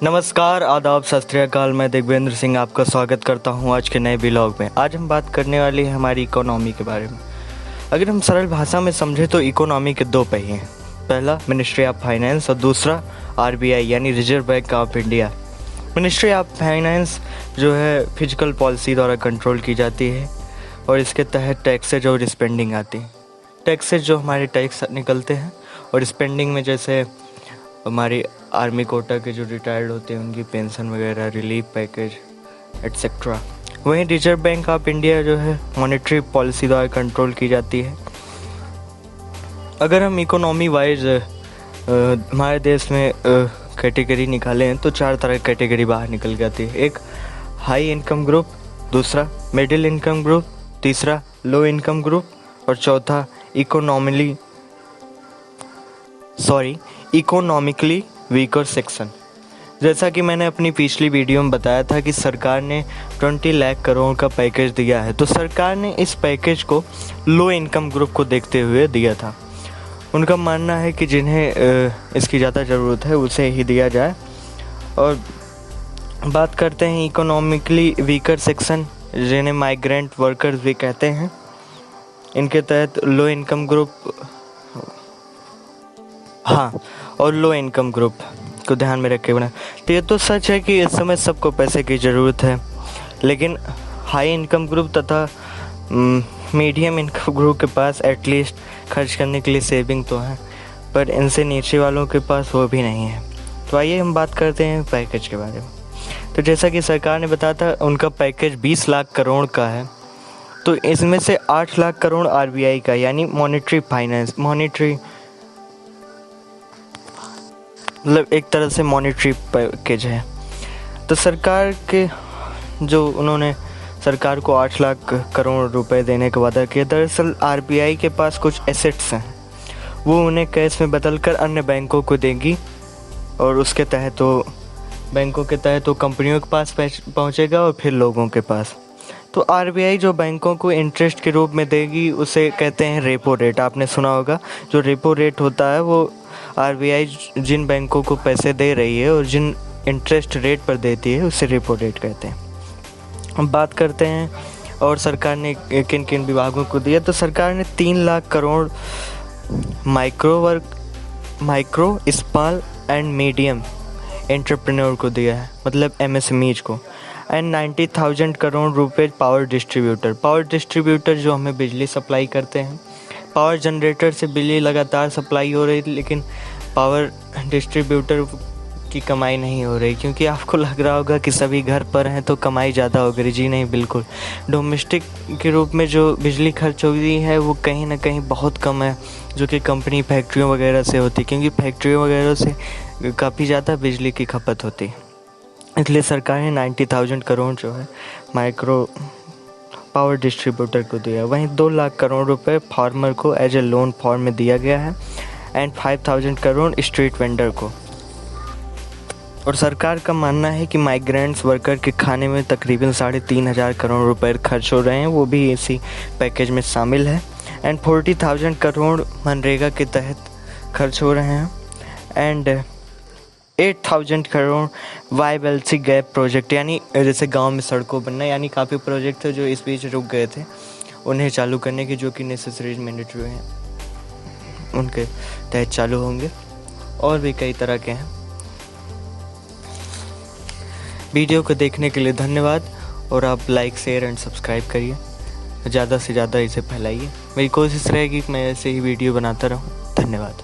नमस्कार, आदाब, सत श्री अकाल। मैं दिग्वेंद्र सिंह आपका स्वागत करता हूं आज के नए व्लॉग में। आज हम बात करने वाले हैं हमारी इकोनॉमी के बारे में। अगर हम सरल भाषा में समझें तो इकोनॉमी के दो पहिए हैं। पहला मिनिस्ट्री ऑफ फाइनेंस और दूसरा RBI यानी reserve bank of India. Ministry of finance जो है फिजिकल पॉलिसी द्वारा कंट्रोल की जाती है और इसके तहत टैक्सेज और स्पेंडिंग आती है। टैक्सेज जो हमारे टैक्स निकलते हैं और स्पेंडिंग में जैसे हमारी आर्मी कोटा के जो रिटायर्ड होते हैं उनकी पेंशन वगैरह, रिलीफ पैकेज एट्सेट्रा। वहीं रिजर्व बैंक ऑफ इंडिया जो है मॉनेटरी पॉलिसी द्वारा कंट्रोल की जाती है। अगर हम इकोनॉमी वाइज हमारे देश में कैटेगरी निकालें तो चार तरह की कैटेगरी बाहर निकल जाती है। एक हाई इनकम ग्रुप, दूसरा मिडिल इनकम ग्रुप, तीसरा लो इनकम ग्रुप और चौथा इकोनॉमिकली वीकर सेक्शन। जैसा कि मैंने अपनी पिछली वीडियो में बताया था कि सरकार ने 20 लाख करोड़ का पैकेज दिया है, तो सरकार ने इस पैकेज को लो इनकम ग्रुप को देखते हुए दिया था। उनका मानना है कि जिन्हें इसकी ज़्यादा ज़रूरत है उसे ही दिया जाए। और बात करते हैं इकोनॉमिकली वीकर सेक्शन, जिन्हें माइग्रेंट वर्कर्स भी कहते हैं। इनके तहत लो इनकम ग्रुप और लो इनकम ग्रुप को ध्यान में रखे बना। तो ये तो सच है कि इस समय सबको पैसे की ज़रूरत है, लेकिन हाई इनकम ग्रुप तथा मीडियम इनकम ग्रुप के पास एटलीस्ट खर्च करने के लिए सेविंग तो है, पर इनसे नीचे वालों के पास वो भी नहीं है। तो आइए हम बात करते हैं पैकेज के बारे में। तो जैसा कि सरकार ने बताया था उनका पैकेज 20 लाख करोड़ का है, तो इसमें से 8 लाख करोड़ RBI का यानी मतलब एक तरह से मॉनेटरी पैकेज है। तो सरकार के उन्होंने सरकार को 8 लाख करोड़ रुपए देने का वादा किया। दरअसल RBI के पास कुछ एसेट्स हैं, वो उन्हें कैश में बदलकर अन्य बैंकों को देगी और उसके तहत बैंकों के तहत कंपनियों के पास पहुंचेगा और फिर लोगों के पास। तो RBI जो बैंकों को इंटरेस्ट के रूप में देगी उसे कहते हैं रेपो रेट। आपने सुना होगा, जो रेपो रेट होता है वो RBI जिन बैंकों को पैसे दे रही है और जिन इंटरेस्ट रेट पर देती है उसे रेपो रेट कहते हैं। हम बात करते हैं और सरकार ने किन किन विभागों को दिया। तो सरकार ने 3 lakh crore micro small and medium entrepreneur को दिया है, मतलब MSMEs को। एंड 90,000 करोड़ रुपए पावर डिस्ट्रीब्यूटर जो हमें बिजली सप्लाई करते हैं। पावर जनरेटर से बिजली लगातार सप्लाई हो रही, लेकिन पावर डिस्ट्रीब्यूटर की कमाई नहीं हो रही, क्योंकि आपको लग रहा होगा कि सभी घर पर हैं तो कमाई ज़्यादा हो गई। जी नहीं, बिल्कुल। डोमेस्टिक के रूप में जो बिजली खर्च हो रही है वो कहीं ना कहीं बहुत कम है, जो कि कंपनी फैक्ट्रियों वगैरह से होती, क्योंकि फैक्ट्रियों वगैरह से काफ़ी ज़्यादा बिजली की खपत होती है। इसलिए सरकार ने 90,000 करोड़ जो है माइक्रो पावर डिस्ट्रीब्यूटर को दिया। वहीं 2 लाख करोड़ रुपए फार्मर को एज ए लोन फॉर्म में दिया गया है एंड 5,000 करोड़ स्ट्रीट वेंडर को। और सरकार का मानना है कि माइग्रेंट्स वर्कर के खाने में तकरीबन 3,500 करोड़ रुपए खर्च हो रहे हैं, वो भी इसी पैकेज में शामिल है। एंड 40,000 करोड़ मनरेगा के तहत खर्च हो रहे हैं and 8,000 crore viability gap project, यानी जैसे गांव में सड़कों बनना, यानी काफ़ी प्रोजेक्ट थे जो इस बीच रुक गए थे, उन्हें चालू करने की, जो कि नेसेसरी मैंडेटरी हैं, उनके तहत चालू होंगे। और भी कई तरह के हैं। वीडियो को देखने के लिए धन्यवाद और आप लाइक, शेयर एंड सब्सक्राइब करिए, ज़्यादा से ज़्यादा इसे फैलाइए। मेरी कोशिश रहेगी कि मैं ऐसे ही वीडियो बनाता रहूँ। धन्यवाद।